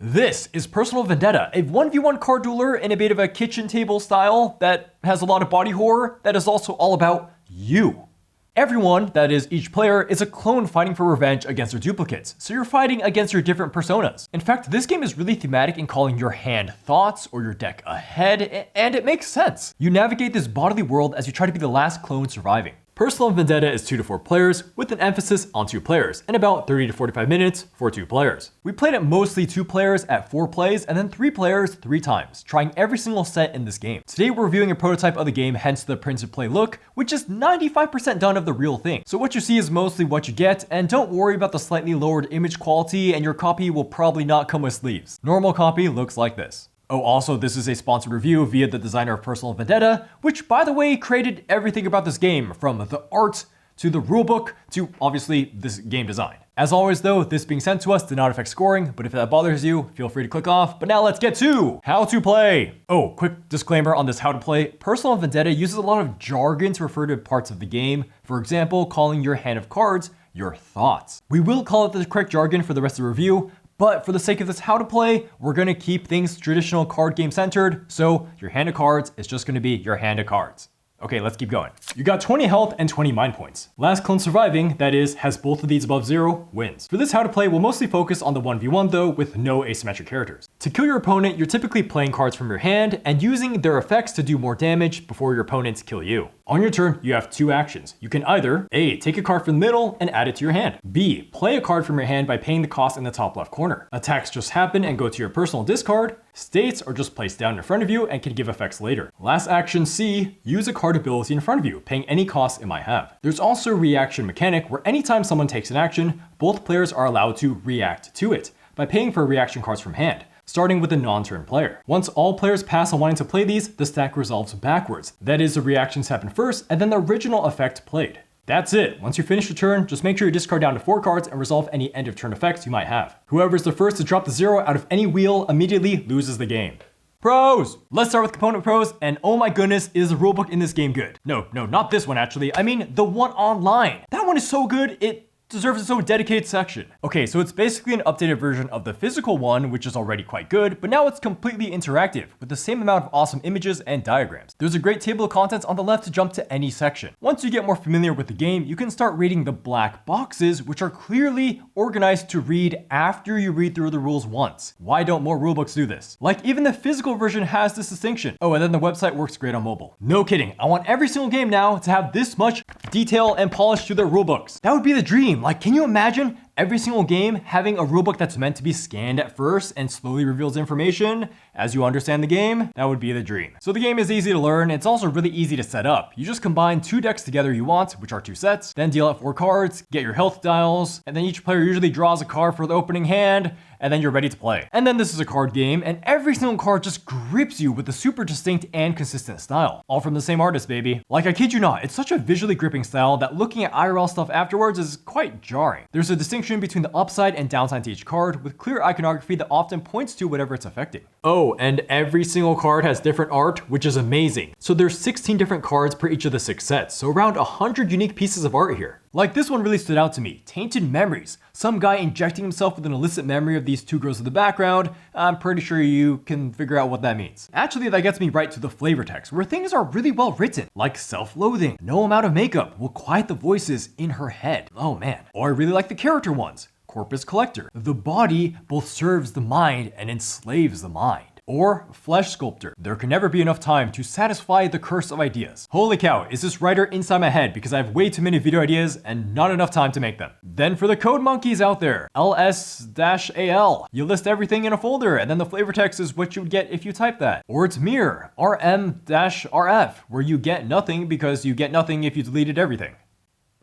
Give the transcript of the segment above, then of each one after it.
This is Personal Vendetta, a 1v1 card dueler in a bit of a kitchen table style that has a lot of body horror that is also all about you. Everyone, that is each player, is a clone fighting for revenge against their duplicates, so you're fighting against your different personas. In fact, this game is really thematic in calling your hand thoughts or your deck ahead, and it makes sense. You navigate this bodily world as you try to be the last clone surviving. Personal Vendetta is 2 to 4 players with an emphasis on 2 players and about 30 to 45 minutes for 2 players. We played it mostly 2 players at 4 plays and then 3 players 3 times, trying every single set in this game. Today we're reviewing a prototype of the game, hence the print to play look, which is 95% done of the real thing. So what you see is mostly what you get, and don't worry about the slightly lowered image quality, and your copy will probably not come with sleeves. Normal copy looks like this. Oh, also, this is a sponsored review via the designer of Personal Vendetta, which, by the way, created everything about this game, from the art to the rulebook to, obviously, this game design. As always, though, this being sent to us did not affect scoring, but if that bothers you, feel free to click off. But now let's get to how to play. Oh, quick disclaimer on this how to play. Personal Vendetta uses a lot of jargon to refer to parts of the game. For example, calling your hand of cards your thoughts. We will call it the correct jargon for the rest of the review, but for the sake of this how to play, we're gonna keep things traditional card game centered, so your hand of cards is just gonna be your hand of cards. Okay, let's keep going. You got 20 health and 20 mind points. Last clone surviving, that is, has both of these above 0, wins. For this how to play, we'll mostly focus on the 1v1 though, with no asymmetric characters. To kill your opponent, you're typically playing cards from your hand and using their effects to do more damage before your opponents kill you. On your turn, you have 2 actions. You can either A, take a card from the middle and add it to your hand. B, play a card from your hand by paying the cost in the top left corner. Attacks just happen and go to your personal discard. States are just placed down in front of you and can give effects later. Last action C, use a card ability in front of you, paying any cost it might have. There's also a reaction mechanic where anytime someone takes an action, both players are allowed to react to it by paying for reaction cards from hand, starting with the non-turn player. Once all players pass on wanting to play these, the stack resolves backwards. That is, the reactions happen first and then the original effect played. That's it. Once you finish your turn, just make sure you discard down to 4 cards and resolve any end of turn effects you might have. Whoever's the first to drop the 0 out of any wheel immediately loses the game. Pros! Let's start with component pros, and oh my goodness, is the rulebook in this game good? No, not this one actually. I mean, the one online. That one is so good, it deserves its own dedicated section. Okay, so it's basically an updated version of the physical one, which is already quite good, but now it's completely interactive with the same amount of awesome images and diagrams. There's a great table of contents on the left to jump to any section. Once you get more familiar with the game, you can start reading the black boxes, which are clearly organized to read after you read through the rules once. Why don't more rulebooks do this? Like, even the physical version has this distinction. Oh, and then the website works great on mobile. No kidding, I want every single game now to have this much detail and polish to their rulebooks. That would be the dream. Like, can you imagine every single game having a rulebook that's meant to be scanned at first and slowly reveals information as you understand the game? That would be the dream. So the game is easy to learn. It's also really easy to set up. You just combine 2 decks together you want, which are 2 sets, then deal out 4 cards, get your health dials, and then each player usually draws a card for the opening hand, and then you're ready to play. And then this is a card game, and every single card just grips you with a super distinct and consistent style. All from the same artist, baby. Like, I kid you not, it's such a visually gripping style that looking at IRL stuff afterwards is quite jarring. There's a distinction between the upside and downside to each card, with clear iconography that often points to whatever it's affecting. Oh, and every single card has different art, which is amazing. So there's 16 different cards per each of the 6 sets, so around 100 unique pieces of art here. Like, this one really stood out to me. Tainted Memories. Some guy injecting himself with an illicit memory of these 2 girls in the background. I'm pretty sure you can figure out what that means. Actually, that gets me right to the flavor text, where things are really well written. Like self-loathing. No amount of makeup will quiet the voices in her head. Oh man. Or I really like the character ones. Corpus Collector. The body both serves the mind and enslaves the mind. Or Flesh Sculptor. There can never be enough time to satisfy the curse of ideas. Holy cow, is this writer inside my head because I have way too many video ideas and not enough time to make them. Then for the code monkeys out there, LS-AL. You list everything in a folder and then the flavor text is what you would get if you type that. Or it's Mirror, RM-RF, where you get nothing because you get nothing if you deleted everything.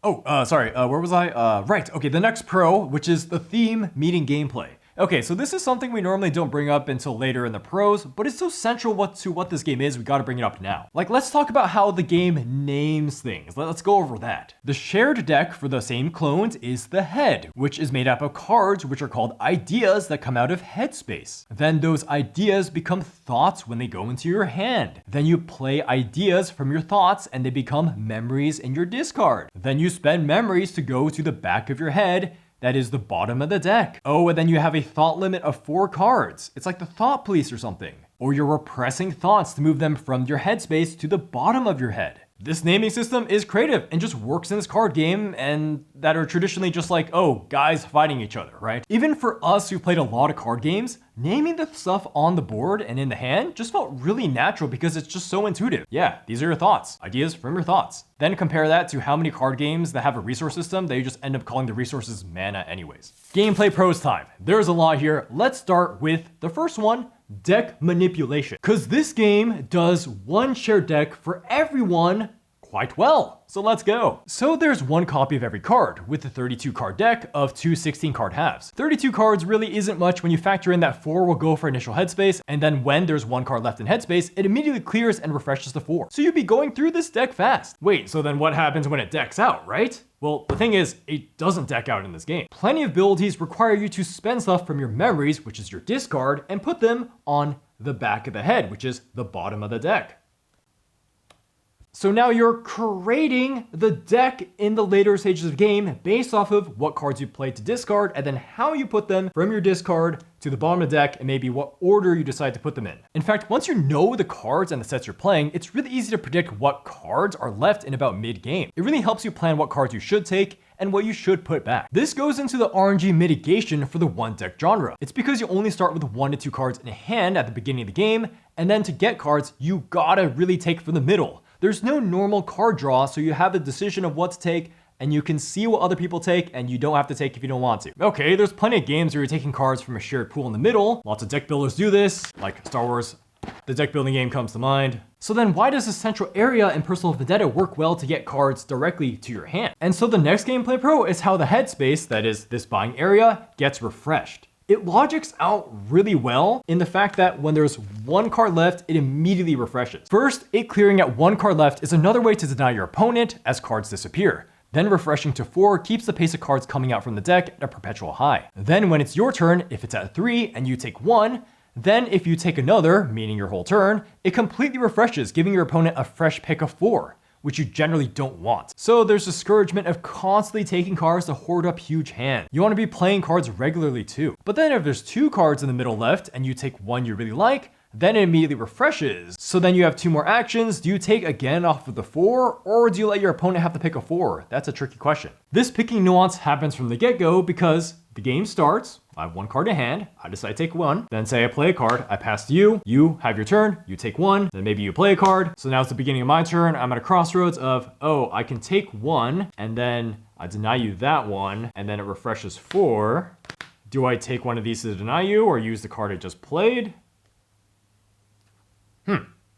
Oh, sorry, where was I? Right, okay, the next pro, which is the theme meeting gameplay. Okay, so this is something we normally don't bring up until later in the pros, but it's so central to what this game is, we gotta bring it up now. Like, let's talk about how the game names things. Let's go over that. The shared deck for the same clones is the head, which is made up of cards which are called ideas that come out of headspace. Then those ideas become thoughts when they go into your hand. Then you play ideas from your thoughts and they become memories in your discard. Then you spend memories to go to the back of your head that is the bottom of the deck. Oh, and then you have a thought limit of 4 cards. It's like the thought police or something. Or you're repressing thoughts to move them from your headspace to the bottom of your head. This naming system is creative and just works in this card game and that are traditionally just like, oh, guys fighting each other, right? Even for us who played a lot of card games, naming the stuff on the board and in the hand just felt really natural because it's just so intuitive. Yeah, these are your thoughts, ideas from your thoughts. Then compare that to how many card games that have a resource system that you just end up calling the resources mana anyways. Gameplay pros time. There's a lot here. Let's start with the first one, deck manipulation. Because this game does one shared deck for everyone quite well. So let's go. So there's one copy of every card with the 32 card deck of two 16 card halves. 32 cards really isn't much when you factor in that 4 will go for initial headspace, and then when there's 1 card left in headspace, it immediately clears and refreshes the 4. So you'd be going through this deck fast. Wait, so then what happens when it decks out, right? Well, the thing is, it doesn't deck out in this game. Plenty of abilities require you to spend stuff from your memories, which is your discard, and put them on the back of the head, which is the bottom of the deck. So now you're creating the deck in the later stages of the game based off of what cards you played to discard and then how you put them from your discard to the bottom of the deck and maybe what order you decide to put them in. In fact, once you know the cards and the sets you're playing, it's really easy to predict what cards are left in about mid-game. It really helps you plan what cards you should take and what you should put back. This goes into the RNG mitigation for the one deck genre. It's because you only start with 1 to 2 cards in hand at the beginning of the game, and then to get cards, you gotta really take from the middle. There's no normal card draw, so you have a decision of what to take, and you can see what other people take, and you don't have to take if you don't want to. Okay, there's plenty of games where you're taking cards from a shared pool in the middle. Lots of deck builders do this, like Star Wars. The deck building game comes to mind. So then why does the central area in Personal Vendetta work well to get cards directly to your hand? And so the next gameplay pro is how the headspace, that is this buying area, gets refreshed. It logics out really well in the fact that when there's 1 card left, it immediately refreshes. First, it clearing at 1 card left is another way to deny your opponent as cards disappear. Then refreshing to 4 keeps the pace of cards coming out from the deck at a perpetual high. Then when it's your turn, if it's at 3 and you take 1, then if you take another, meaning your whole turn, it completely refreshes, giving your opponent a fresh pick of 4. Which you generally don't want. So there's discouragement of constantly taking cards to hoard up huge hands. You want to be playing cards regularly too. But then if there's 2 cards in the middle left and you take 1 you really like, then it immediately refreshes. So then you have 2 more actions. Do you take again off of the 4 or do you let your opponent have to pick a 4? That's a tricky question. This picking nuance happens from the get-go because the game starts, I have 1 card in hand, I decide to take 1, then say I play a card, I pass to you, you have your turn, you take 1, then maybe you play a card. So now it's the beginning of my turn, I'm at a crossroads of, oh, I can take 1, and then I deny you that 1, and then it refreshes 4. Do I take one of these to deny you, or use the card I just played?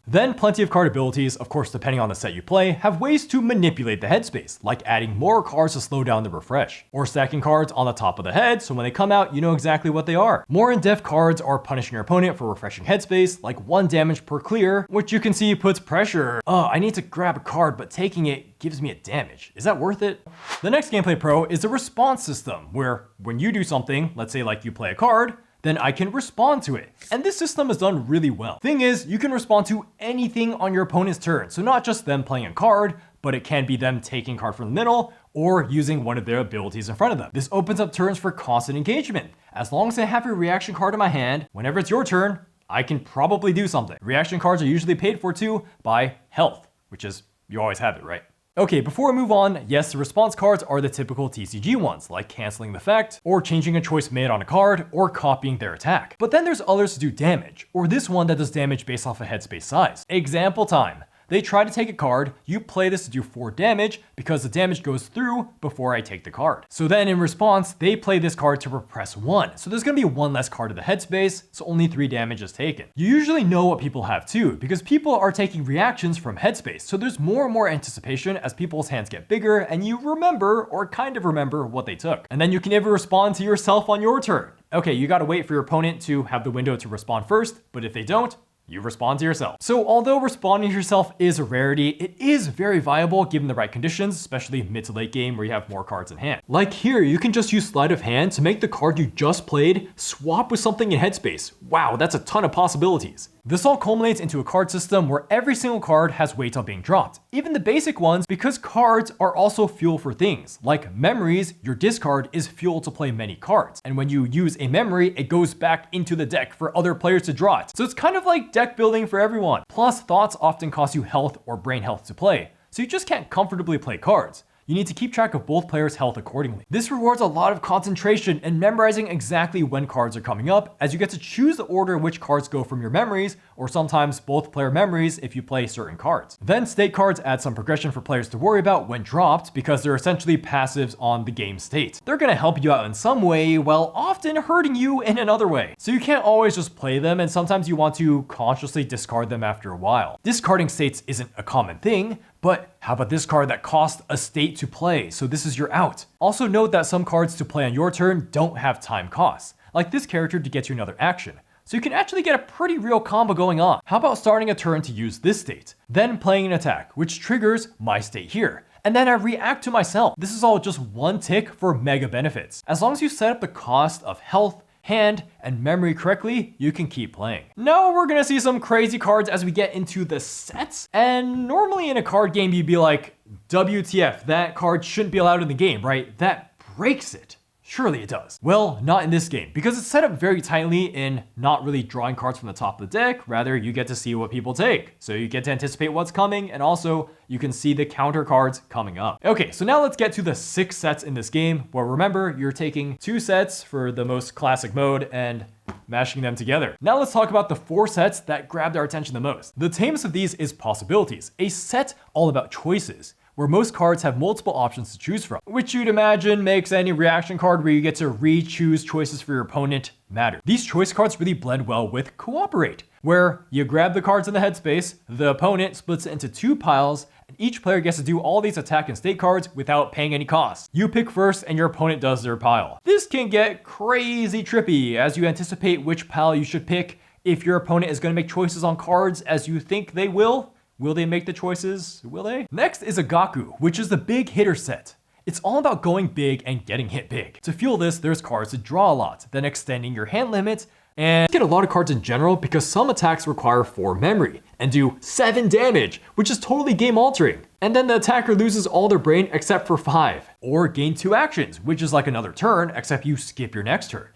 Then plenty of card abilities, of course depending on the set you play, have ways to manipulate the headspace, like adding more cards to slow down the refresh, or stacking cards on the top of the head so when they come out you know exactly what they are. More in-depth cards are punishing your opponent for refreshing headspace, like 1 damage per clear, which you can see puts pressure. Oh, I need to grab a card but taking it gives me a damage. Is that worth it? The next gameplay pro is the response system, where when you do something, let's say like you play a card, then I can respond to it. And this system is done really well. Thing is, you can respond to anything on your opponent's turn. So not just them playing a card, but it can be them taking a card from the middle or using one of their abilities in front of them. This opens up turns for constant engagement. As long as I have a reaction card in my hand, whenever it's your turn, I can probably do something. Reaction cards are usually paid for too by health, which is, you always have it, right? Okay, before we move on, yes, the response cards are the typical TCG ones, like canceling the effect, or changing a choice made on a card, or copying their attack. But then there's others to do damage, or this one that does damage based off of headspace size. Example time. They try to take a card, you play this to do 4 damage because the damage goes through before I take the card. So then in response, they play this card to repress 1. So there's gonna be 1 less card to the headspace, so only 3 damage is taken. You usually know what people have too, because people are taking reactions from headspace. So there's more and more anticipation as people's hands get bigger and you remember, or kind of remember, what they took. And then you can never respond to yourself on your turn. Okay, you gotta wait for your opponent to have the window to respond first, but if they don't, you respond to yourself. So although responding to yourself is a rarity, it is very viable given the right conditions, especially mid to late game where you have more cards in hand. Like here, you can just use sleight of hand to make the card you just played swap with something in headspace. Wow, that's a ton of possibilities. This all culminates into a card system where every single card has weight on being dropped, even the basic ones, because cards are also fuel for things. Like memories, your discard is fuel to play many cards, and when you use a memory, it goes back into the deck for other players to draw it. So it's kind of like deck building for everyone. Plus, thoughts often cost you health or brain health to play, so you just can't comfortably play cards. You need to keep track of both players' health accordingly. This rewards a lot of concentration and memorizing exactly when cards are coming up, as you get to choose the order in which cards go from your memories, or sometimes both player memories if you play certain cards. Then state cards add some progression for players to worry about when dropped, because they're essentially passives on the game state. They're gonna help you out in some way, while often hurting you in another way. So you can't always just play them, and sometimes you want to consciously discard them after a while. Discarding states isn't a common thing, but how about this card that costs a state to play, so this is your out? Also note that some cards to play on your turn don't have time costs, like this character to get you another action. So you can actually get a pretty real combo going on. How about starting a turn to use this state, then playing an attack, which triggers my state here, and then I react to myself. This is all just one tick for mega benefits. As long as you set up the cost of health, hand, and memory correctly, you can keep playing. Now we're gonna see some crazy cards as we get into the sets. And normally in a card game, you'd be like, WTF, that card shouldn't be allowed in the game, right? That breaks it. Surely it does. Well, not in this game, because it's set up very tightly in not really drawing cards from the top of the deck. Rather, you get to see what people take. So you get to anticipate what's coming, and also you can see the counter cards coming up. Okay, so now let's get to the 6 sets in this game, where remember, you're taking 2 sets for the most classic mode and mashing them together. Now let's talk about the 4 sets that grabbed our attention the most. The tamest of these is Possibilities, a set all about choices, where most cards have multiple options to choose from, which you'd imagine makes any reaction card where you get to re-choose choices for your opponent matter. These choice cards really blend well with Cooperate, where you grab the cards in the headspace, the opponent splits it into 2 piles, and each player gets to do all these attack and state cards without paying any cost. You pick first and your opponent does their pile. This can get crazy trippy as you anticipate which pile you should pick if your opponent is going to make choices on cards as you think they will. Will they make the choices? Will they? Next is Agaku, which is the big hitter set. It's all about going big and getting hit big. To fuel this, there's cards to draw a lot, then extending your hand limit, and get a lot of cards in general because some attacks require 4 memory and do 7 damage, which is totally game altering. And then the attacker loses all their brain except for 5, or gain 2 actions, which is like another turn, except you skip your next turn.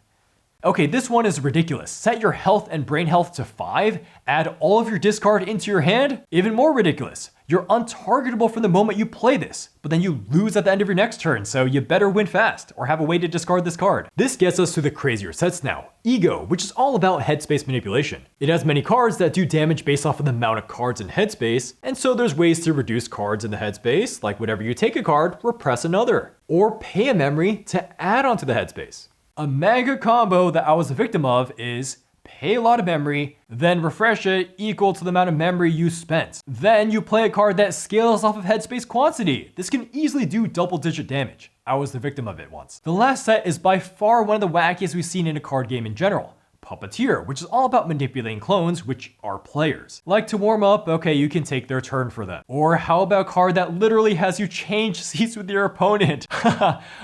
Okay, this one is ridiculous. Set your health and brain health to 5, add all of your discard into your hand. Even more ridiculous. You're untargetable from the moment you play this, but then you lose at the end of your next turn, so you better win fast or have a way to discard this card. This gets us to the crazier sets now. Ego, which is all about headspace manipulation. It has many cards that do damage based off of the amount of cards in headspace, and so there's ways to reduce cards in the headspace, like whenever you take a card, repress another, or pay a memory to add onto the headspace. A mega combo that I was a victim of is pay a lot of memory, then refresh it equal to the amount of memory you spent. Then you play a card that scales off of headspace quantity. This can easily do double-digit damage. I was the victim of it once. The last set is by far one of the wackiest we've seen in a card game in general. Puppeteer, which is all about manipulating clones, which are players. Like to warm up, okay, you can take their turn for them. Or how about a card that literally has you change seats with your opponent?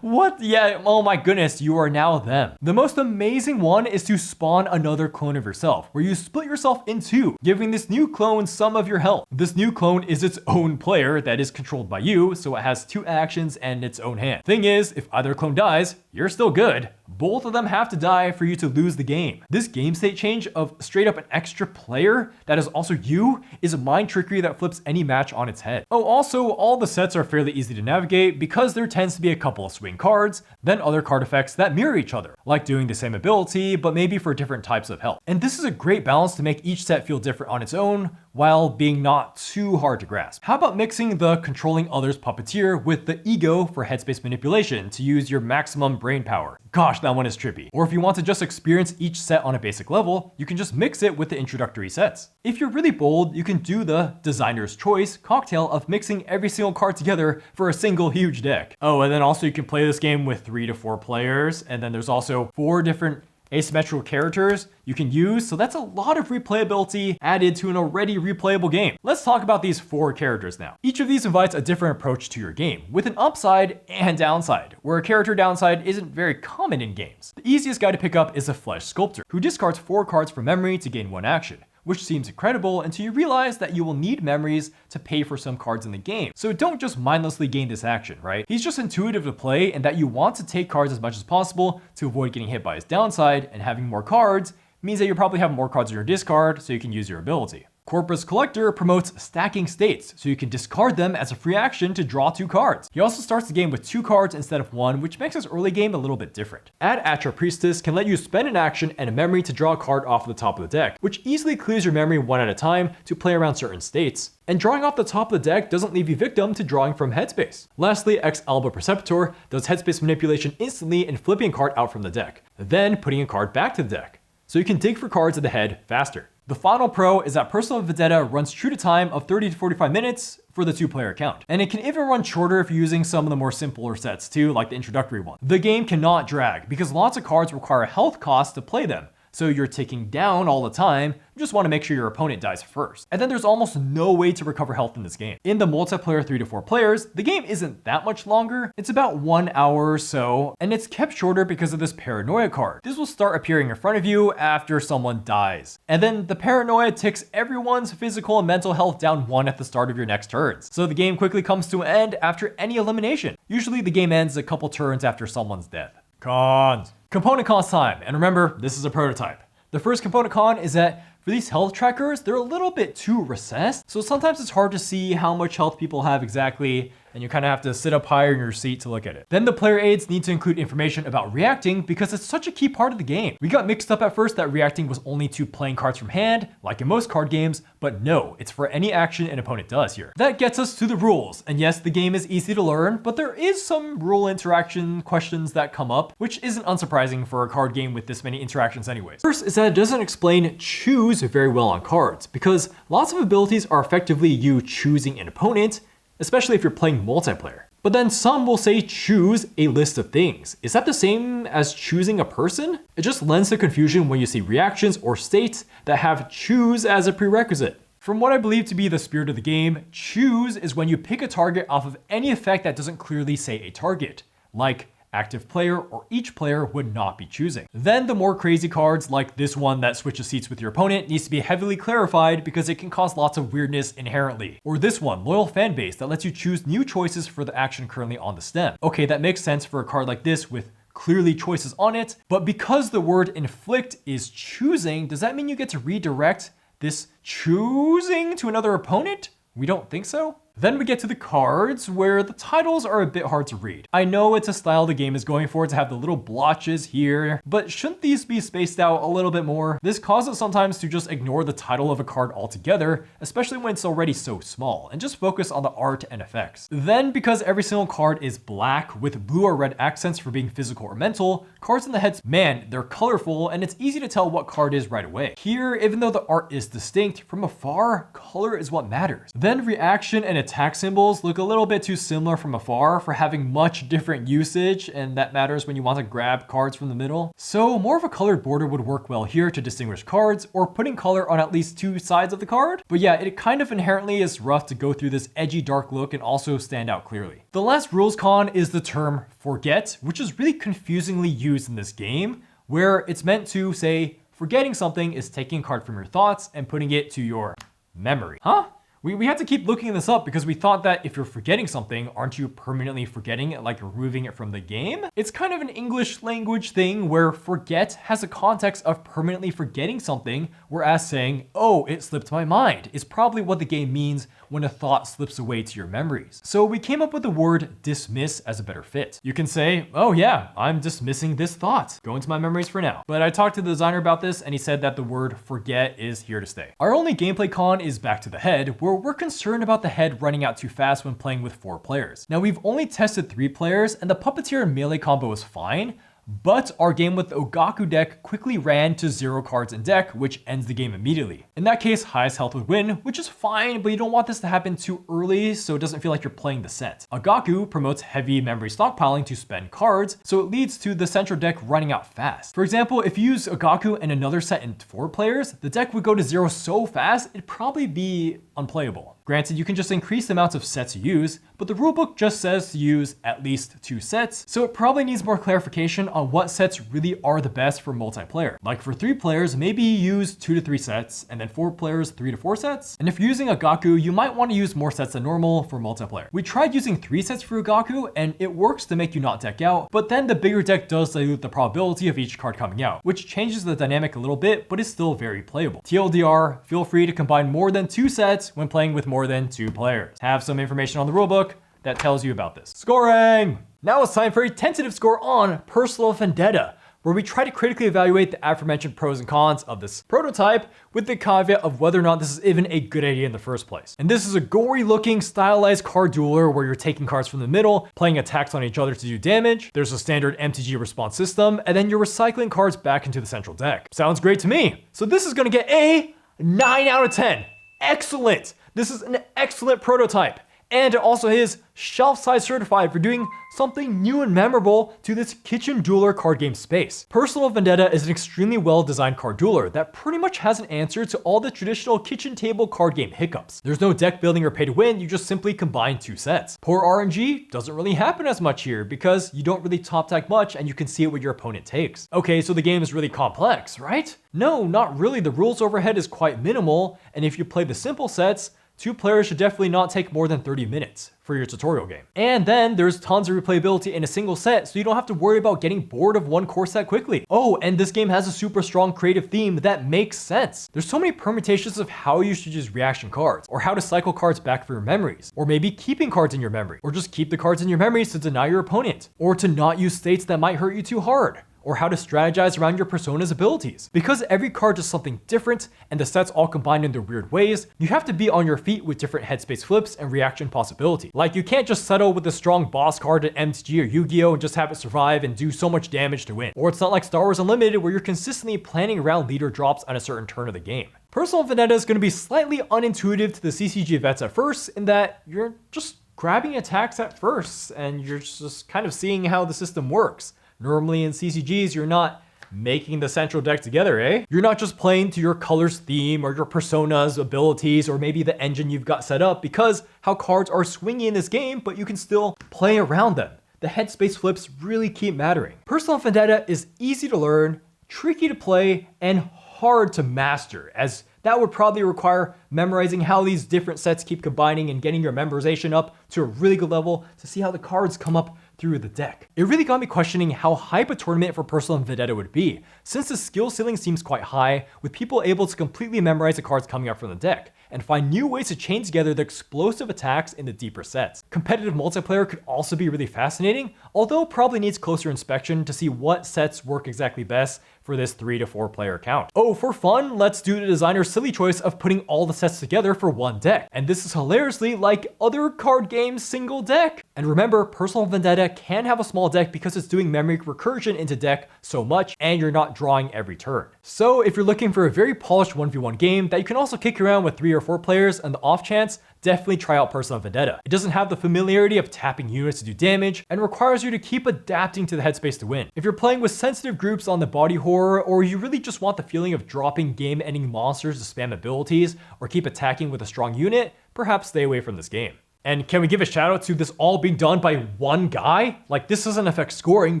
What? Yeah, oh my goodness, you are now them. The most amazing one is to spawn another clone of yourself, where you split yourself in 2, giving this new clone some of your health. This new clone is its own player that is controlled by you, so it has 2 actions and its own hand. Thing is, if either clone dies, you're still good. Both of them have to die for you to lose the game. This game state change of straight up an extra player that is also you is a mind trickery that flips any match on its head. Oh, also, all the sets are fairly easy to navigate because there tends to be a couple of swing cards, then other card effects that mirror each other, like doing the same ability, but maybe for different types of health. And this is a great balance to make each set feel different on its own, while being not too hard to grasp. How about mixing the controlling others puppeteer with the ego for headspace manipulation to use your maximum brain power? Gosh, that one is trippy. Or if you want to just experience each set on a basic level, you can just mix it with the introductory sets. If you're really bold, you can do the designer's choice cocktail of mixing every single card together for a single huge deck. Oh, and then also you can play this game with 3 to 4 players, and then there's also 4 different asymmetrical characters you can use, so that's a lot of replayability added to an already replayable game. Let's talk about these 4 characters now. Each of these invites a different approach to your game, with an upside and downside, where a character downside isn't very common in games. The easiest guy to pick up is the Flesh Sculptor, who discards 4 cards from memory to gain 1 action, which seems incredible until you realize that you will need memories to pay for some cards in the game. So don't just mindlessly gain this action, right? He's just intuitive to play, and that you want to take cards as much as possible to avoid getting hit by his downside, and having more cards means that you probably have more cards in your discard so you can use your ability. Corpus Collector promotes stacking states, so you can discard them as a free action to draw 2 cards. He also starts the game with 2 cards instead of 1, which makes his early game a little bit different. Ad Atra Priestess can let you spend an action and a memory to draw a card off the top of the deck, which easily clears your memory one at a time to play around certain states. And drawing off the top of the deck doesn't leave you victim to drawing from headspace. Lastly, Ex Alba Preceptor does headspace manipulation instantly and flipping a card out from the deck, then putting a card back to the deck, so you can dig for cards at the head faster. The final pro is that Personal Vendetta runs true to time of 30 to 45 minutes for the 2-player account. And it can even run shorter if you're using some of the more simpler sets too, like the introductory one. The game cannot drag because lots of cards require a health cost to play them. So you're ticking down all the time, you just want to make sure your opponent dies first. And then there's almost no way to recover health in this game. In the multiplayer 3 to 4 players, the game isn't that much longer. It's about 1 hour or so, and it's kept shorter because of this paranoia card. This will start appearing in front of you after someone dies. And then the paranoia ticks everyone's physical and mental health down 1 at the start of your next turns. So the game quickly comes to an end after any elimination. Usually the game ends a couple turns after someone's death. Cons. Component cost time, and remember, this is a prototype. The first component con is that for these health trackers, they're a little bit too recessed, so sometimes it's hard to see how much health people have exactly, and you kind of have to sit up higher in your seat to look at it. Then the player aids need to include information about reacting because it's such a key part of the game. We got mixed up at first that reacting was only to playing cards from hand, like in most card games, but no, it's for any action an opponent does here. That gets us to the rules, and yes, the game is easy to learn, but there is some rule interaction questions that come up, which isn't unsurprising for a card game with this many interactions anyways. First is that it doesn't explain choose very well on cards, because lots of abilities are effectively you choosing an opponent, especially if you're playing multiplayer. But then some will say choose a list of things. Is that the same as choosing a person? It just lends to confusion when you see reactions or states that have choose as a prerequisite. From what I believe to be the spirit of the game, choose is when you pick a target off of any effect that doesn't clearly say a target, like active player or each player would not be choosing. Then the more crazy cards like this one that switches seats with your opponent needs to be heavily clarified because it can cause lots of weirdness inherently. Or this one, loyal fan base, that lets you choose new choices for the action currently on the stem. Okay, that makes sense for a card like this with clearly choices on it, but because the word inflict is choosing, does that mean you get to redirect this choosing to another opponent? We don't think so. Then we get to the cards, where the titles are a bit hard to read. I know it's a style the game is going for to have the little blotches here, but shouldn't these be spaced out a little bit more? This causes sometimes to just ignore the title of a card altogether, especially when it's already so small, and just focus on the art and effects. Then, because every single card is black with blue or red accents for being physical or mental, cards in the heads, man, they're colorful, and it's easy to tell what card is right away. Here, even though the art is distinct, from afar, color is what matters. Then reaction and attack symbols look a little bit too similar from afar for having much different usage, and that matters when you want to grab cards from the middle. So more of a colored border would work well here to distinguish cards, or putting color on at least 2 sides of the card. But yeah, it kind of inherently is rough to go through this edgy dark look and also stand out clearly. The last rules con is the term forget, which is really confusingly used in this game, where it's meant to say forgetting something is taking a card from your thoughts and putting it to your memory. Huh? We had to keep looking this up because we thought that if you're forgetting something, aren't you permanently forgetting it, like removing it from the game? It's kind of an English language thing where forget has a context of permanently forgetting something, whereas saying, oh, it slipped my mind, is probably what the game means when a thought slips away to your memories. So we came up with the word dismiss as a better fit. You can say, oh yeah, I'm dismissing this thought. Go into my memories for now. But I talked to the designer about this and he said that the word forget is here to stay. Our only gameplay con is back to the head, where we're concerned about the head running out too fast when playing with 4 players. Now we've only tested 3 players and the puppeteer and melee combo is fine, but our game with the Ogaku deck quickly ran to 0 cards in deck, which ends the game immediately. In that case, highest health would win, which is fine, but you don't want this to happen too early so it doesn't feel like you're playing the set. Ogaku promotes heavy memory stockpiling to spend cards, so it leads to the central deck running out fast. For example, if you use Ogaku and another set in 4 players, the deck would go to 0 so fast, it'd probably be unplayable. Granted, you can just increase the amounts of sets you use, but the rulebook just says to use at least 2 sets, so it probably needs more clarification on what sets really are the best for multiplayer. Like for 3 players, maybe use 2 to 3 sets, and then 4 players, 3 to 4 sets. And if you're using a Gaku, you might want to use more sets than normal for multiplayer. We tried using 3 sets for Gaku, and it works to make you not deck out, but then the bigger deck does dilute the probability of each card coming out, which changes the dynamic a little bit, but is still very playable. TLDR, feel free to combine more than 2 sets when playing with more than 2 players. Have some information on the rulebook that tells you about this. Scoring! Now it's time for a tentative score on Personal Vendetta, where we try to critically evaluate the aforementioned pros and cons of this prototype with the caveat of whether or not this is even a good idea in the first place. And this is a gory looking stylized card dueler where you're taking cards from the middle, playing attacks on each other to do damage. There's a standard MTG response system, and then you're recycling cards back into the central deck. Sounds great to me. So this is gonna get a 9 out of 10. Excellent. This is an excellent prototype. And it also is shelf size certified for doing something new and memorable to this kitchen dueler card game space. Personal Vendetta is an extremely well designed card dueler that pretty much has an answer to all the traditional kitchen table card game hiccups. There's no deck building or pay to win, you just simply combine 2 sets. Poor RNG doesn't really happen as much here because you don't really top deck much and you can see what your opponent takes. Okay, so the game is really complex, right? No, not really. The rules overhead is quite minimal, and if you play the simple sets, 2 players should definitely not take more than 30 minutes for your tutorial game. And then there's tons of replayability in a single set, so you don't have to worry about getting bored of one core set quickly. Oh, and this game has a super strong creative theme that makes sense. There's so many permutations of how you should use reaction cards, or how to cycle cards back for your memories, or maybe keeping cards in your memory, or just keep the cards in your memories to deny your opponent, or to not use states that might hurt you too hard, or how to strategize around your persona's abilities. Because every card does something different and the sets all combine in their weird ways, you have to be on your feet with different headspace flips and reaction possibility. Like you can't just settle with a strong boss card at MTG or Yu-Gi-Oh! And just have it survive and do so much damage to win. Or it's not like Star Wars Unlimited where you're consistently planning around leader drops on a certain turn of the game. Personal Vendetta is going to be slightly unintuitive to the CCG vets at first in that you're just grabbing attacks at first and you're just kind of seeing how the system works. Normally in CCGs, you're not making the central deck together, eh? You're not just playing to your color's theme or your persona's abilities or maybe the engine you've got set up because how cards are swinging in this game, but you can still play around them. The headspace flips really keep mattering. Personal Vendetta is easy to learn, tricky to play, and hard to master, as that would probably require memorizing how these different sets keep combining and getting your memorization up to a really good level to see how the cards come up through the deck. It really got me questioning how hype a tournament for Personal Vendetta would be, since the skill ceiling seems quite high, with people able to completely memorize the cards coming up from the deck, and find new ways to chain together the explosive attacks in the deeper sets. Competitive multiplayer could also be really fascinating, although probably needs closer inspection to see what sets work exactly best for this 3 to 4 player count. Oh, for fun, let's do the designer's silly choice of putting all the sets together for one deck. And this is hilariously like other card games single deck. And remember, Personal Vendetta can have a small deck because it's doing memory recursion into deck so much and you're not drawing every turn. So if you're looking for a very polished 1v1 game that you can also kick around with 3 or 4 players on the off chance, definitely try out Personal Vendetta. It doesn't have the familiarity of tapping units to do damage and requires you to keep adapting to the headspace to win. If you're playing with sensitive groups on the body horror, or you really just want the feeling of dropping game-ending monsters to spam abilities or keep attacking with a strong unit, perhaps stay away from this game. And can we give a shout out to this all being done by one guy? Like, this doesn't affect scoring,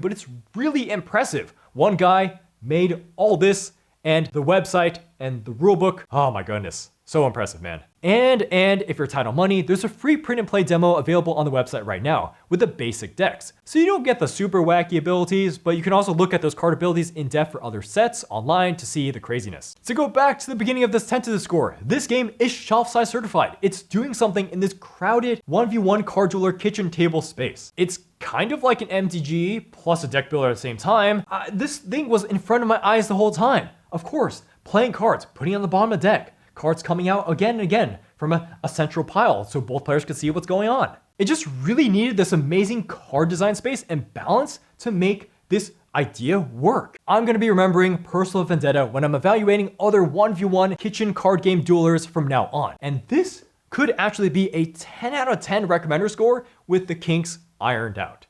but it's really impressive. One guy made all this, and the website and the rulebook. Oh my goodness. So impressive, man. And if you're tight on money, there's a free print and play demo available on the website right now with the basic decks. So you don't get the super wacky abilities, but you can also look at those card abilities in depth for other sets online to see the craziness. To go back to the beginning of this tentative score, this game is shelf size certified. It's doing something in this crowded 1v1 card dueler kitchen table space. It's kind of like an MTG plus a deck builder at the same time. This thing was in front of my eyes the whole time. Of course, playing cards, putting on the bottom of the deck, cards coming out again and again from a central pile so both players could see what's going on. It just really needed this amazing card design space and balance to make this idea work. I'm going to be remembering Personal Vendetta when I'm evaluating other 1v1 kitchen card game duelers from now on. And this could actually be a 10 out of 10 recommender score with the kinks ironed out.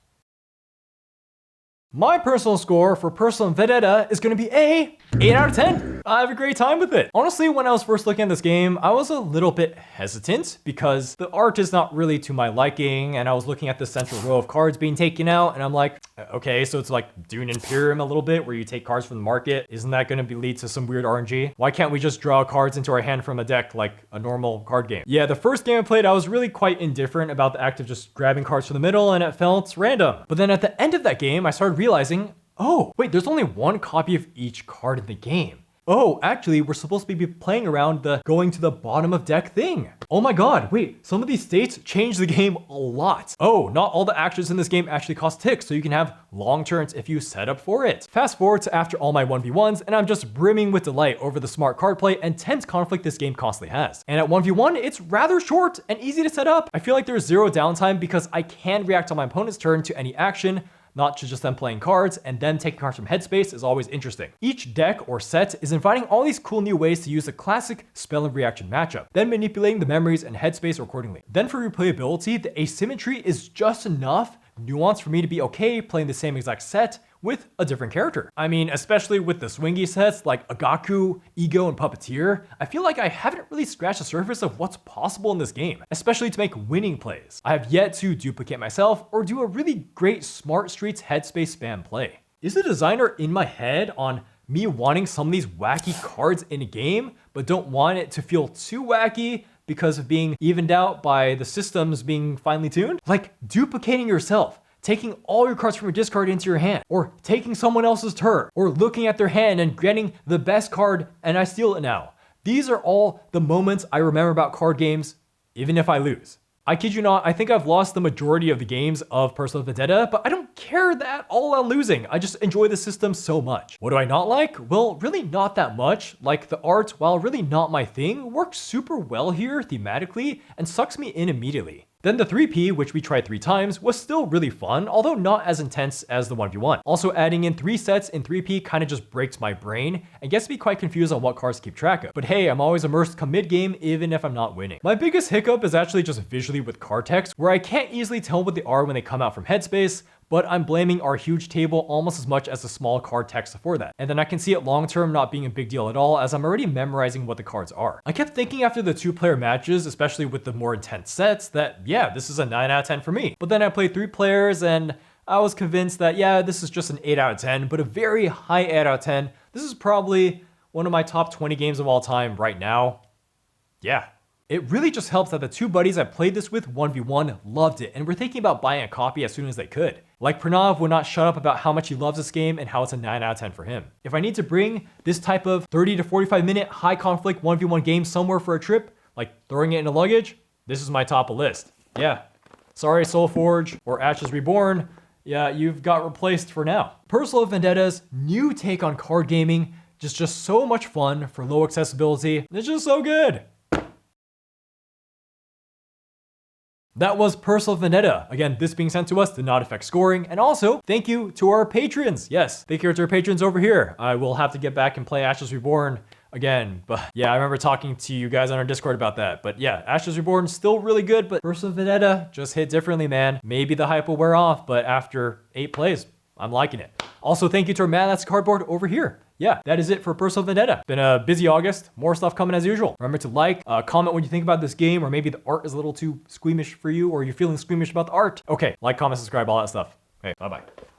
My personal score for Personal Vendetta is going to be a 8 out of 10. I have a great time with it. Honestly, when I was first looking at this game, I was a little bit hesitant because the art is not really to my liking, and I was looking at the central row of cards being taken out, and I'm like, okay, so it's like Dune Imperium a little bit, where you take cards from the market. Isn't that going to lead to some weird RNG? Why can't we just draw cards into our hand from a deck like a normal card game? Yeah, the first game I played, I was really quite indifferent about the act of just grabbing cards from the middle, and it felt random. But then at the end of that game, I started realizing, oh, wait, there's only one copy of each card in the game. Oh, actually, we're supposed to be playing around the going to the bottom of deck thing. Oh my god, wait, some of these states change the game a lot. Oh, not all the actions in this game actually cost ticks, so you can have long turns if you set up for it. Fast forward to after all my 1v1s, and I'm just brimming with delight over the smart card play and tense conflict this game constantly has. And at 1v1, it's rather short and easy to set up. I feel like there's zero downtime because I can react on my opponent's turn to any action, not to just them playing cards, and then taking cards from headspace is always interesting. Each deck or set is inviting all these cool new ways to use the classic spell and reaction matchup, then manipulating the memories and headspace accordingly. Then for replayability, the asymmetry is just enough nuance for me to be okay playing the same exact set with a different character. I mean, especially with the swingy sets like Agaku, Ego, and Puppeteer, I feel like I haven't really scratched the surface of what's possible in this game, especially to make winning plays. I have yet to duplicate myself or do a really great Smart Streets headspace spam play. Is the designer in my head on me wanting some of these wacky cards in a game, but don't want it to feel too wacky because of being evened out by the systems being finely tuned? Like duplicating yourself, taking all your cards from your discard into your hand, or taking someone else's turn, or looking at their hand and getting the best card and I steal it now. These are all the moments I remember about card games, even if I lose. I kid you not, I think I've lost the majority of the games of Personal Vendetta, but I don't care that all I'm losing. I just enjoy the system so much. What do I not like? Well, really not that much. Like the art, while really not my thing, works super well here thematically and sucks me in immediately. Then the 3P, which we tried 3 times, was still really fun, although not as intense as the 1v1. Also adding in 3 sets in 3P kind of just breaks my brain and gets me quite confused on what cards to keep track of. But hey, I'm always immersed come mid-game even if I'm not winning. My biggest hiccup is actually just visually with card text, where I can't easily tell what they are when they come out from headspace, but I'm blaming our huge table almost as much as the small card text for that. And then I can see it long term not being a big deal at all as I'm already memorizing what the cards are. I kept thinking after the 2-player matches, especially with the more intense sets, that yeah, this is a 9 out of 10 for me. But then I played 3 players and I was convinced that yeah, this is just an 8 out of 10, but a very high 8 out of 10. This is probably one of my top 20 games of all time right now. Yeah. It really just helps that the 2 buddies I played this with 1v1 loved it and were thinking about buying a copy as soon as they could. Like Pranav would not shut up about how much he loves this game and how it's a 9 out of 10 for him. If I need to bring this type of 30 to 45 minute high conflict 1v1 game somewhere for a trip, like throwing it in a luggage, this is my top of list. Yeah. Sorry Soulforge or Ashes Reborn, yeah, you've got replaced for now. Personal Vendetta's new take on card gaming, just so much fun for low accessibility. It's just so good. That was Personal Vendetta. Again, this being sent to us did not affect scoring. And also, thank you to our patrons. Yes, thank you to our patrons over here. I will have to get back and play Ashes Reborn again. But yeah, I remember talking to you guys on our Discord about that. But yeah, Ashes Reborn still really good, but Personal Vendetta just hit differently, man. Maybe the hype will wear off, but after 8 plays, I'm liking it. Also, thank you to our Man That's Cardboard over here. Yeah, that is it for Personal Vendetta. Been a busy August, more stuff coming as usual. Remember to like, comment what you think about this game, or maybe the art is a little too squeamish for you, or you're feeling squeamish about the art. Okay, like, comment, subscribe, all that stuff. Okay, bye-bye.